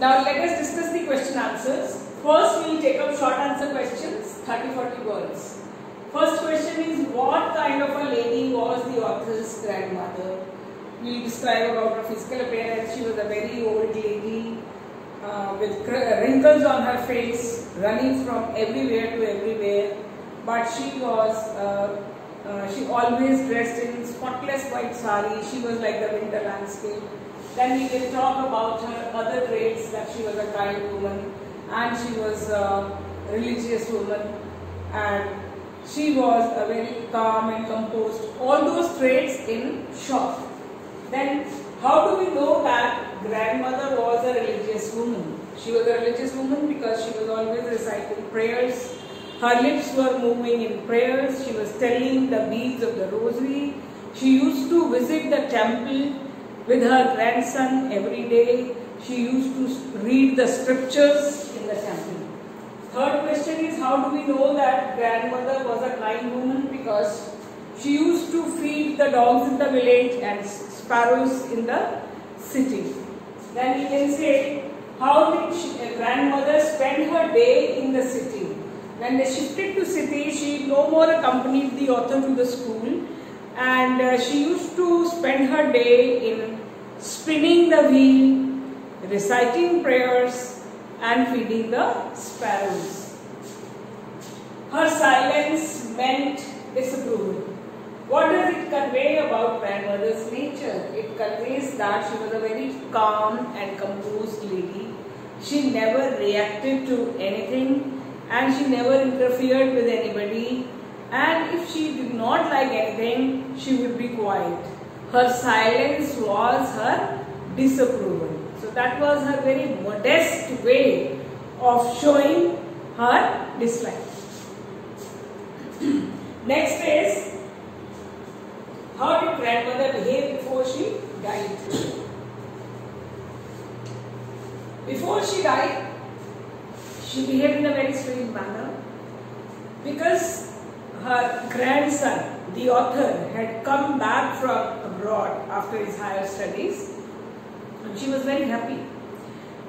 Now let us discuss the question answers. First we will take up short answer questions, 30-40 words. First question is, what kind of a lady was the author's grandmother? We will describe about her physical appearance. She was a very old lady with wrinkles on her face, running from everywhere to everywhere. But she was, she always dressed in spotless white sari. She was like the winter landscape. Then we will talk about her other traits, that she was a kind woman and she was a religious woman and she was a very calm and composed. All those traits in short. Then how do we know that grandmother was a religious woman? She was a religious woman because she was always reciting prayers. Her lips were moving in prayers. She was telling the beads of the rosary. She used to visit the temple with her grandson every day. She used to read the scriptures in the temple. Third question is, how do we know that grandmother was a kind woman? Because she used to feed the dogs in the village and sparrows in the city. Then we can say, how did grandmother spend her day in the city? When they shifted to city, she no more accompanied the author to the school, and she used to spend her day in spinning the wheel, reciting prayers and feeding the sparrows. Her silence meant disapproval. What does it convey about grandmother's nature? It conveys that she was a very calm and composed lady. She never reacted to anything and she never interfered with anybody, and if she did not like anything, she would be quiet. Her silence was her disapproval. So that was her very modest way of showing her dislike. Next is, how did grandmother behave before she died? Before she died, she behaved in a very strange manner because her grandson, the author, had come back from abroad after his higher studies and she was very happy.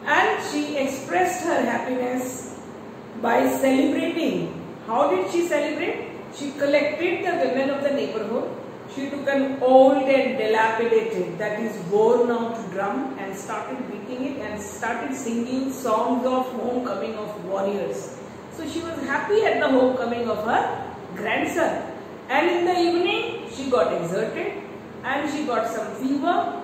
And she expressed her happiness by celebrating. How did she celebrate? She collected the women of the neighborhood. She took an old and dilapidated, that is worn out drum, and started beating it and started singing songs of homecoming of warriors. So she was happy at the homecoming of her grandson. And in the evening, she got exerted and she got some fever.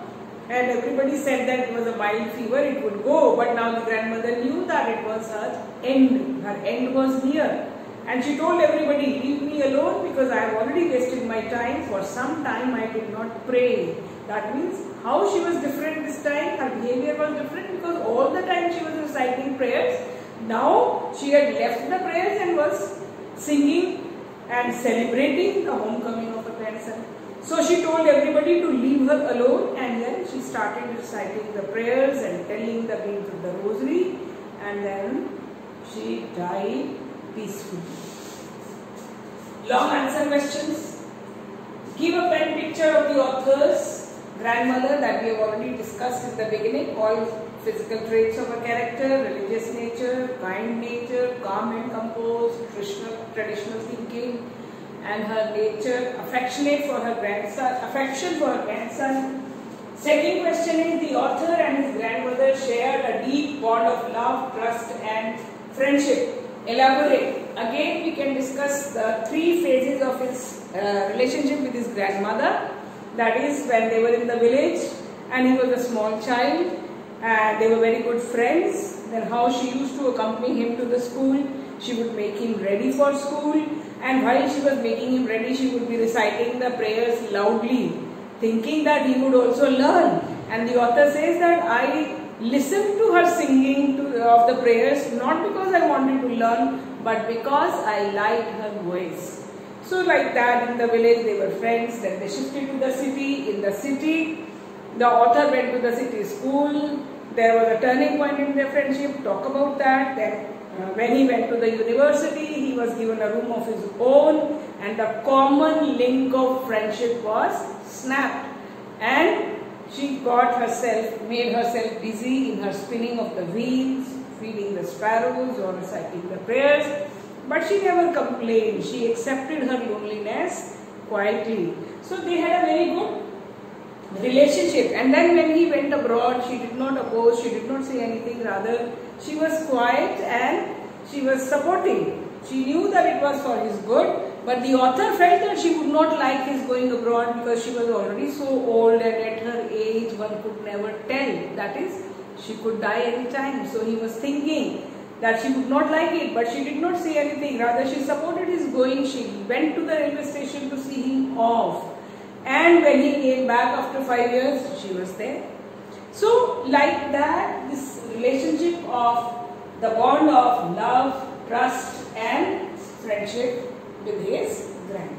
And everybody said that it was a mild fever, it would go. But now the grandmother knew that it was her end. Her end was near. And she told everybody, leave me alone because I have already wasted my time. For some time I did not pray. That means how she was different this time, her behavior was different because all the time she was reciting prayers. Now she had left the prayers and was singing and celebrating the homecoming of her grandson. So she told everybody to leave her alone, and then she started reciting the prayers and telling the beads of the rosary, and then she died peacefully. Long answer questions. Give a pen picture of the author's grandmother that we have already discussed in the beginning. All physical traits of her character: religious nature, kind nature, calm and composed, traditional thinking, and her nature, affection for her grandson. Second question is, the author and his grandmother shared a deep bond of love, trust and friendship. Elaborate. Again we can discuss the three phases of his relationship with his grandmother. That is, when they were in the village and he was a small child and they were very good friends. Then how she used to accompany him to the school. She would make him ready for school, and while she was making him ready, she would be reciting the prayers loudly, thinking that he would also learn. And the author says that I listened to her singing of the prayers not because I wanted to learn, but because I liked her voice. So like that, in the village they were friends. Then they shifted to the city. In the city, the author went to the city school. There was a turning point in their friendship. Talk about that. Then when he went to the university, he was given a room of his own, and the common link of friendship was snapped. And She made herself busy in her spinning of the wheels, feeding the sparrows or reciting the prayers, but she never complained. She accepted her loneliness quietly. So they had a very good relationship. And then when he went abroad, she did not oppose, she did not say anything, rather she was quiet and she was supporting. She knew that it was for his good, but the author felt that she would not like his going abroad because she was already so old, and at her age one could never tell. That is, she could die any time. So he was thinking that she would not like it, but she did not say anything. Rather, she supported his going. She went to the railway station to see him off. And when he came back after 5 years, she was there. So like that, this relationship of the bond of love, trust and friendship with his grandmother.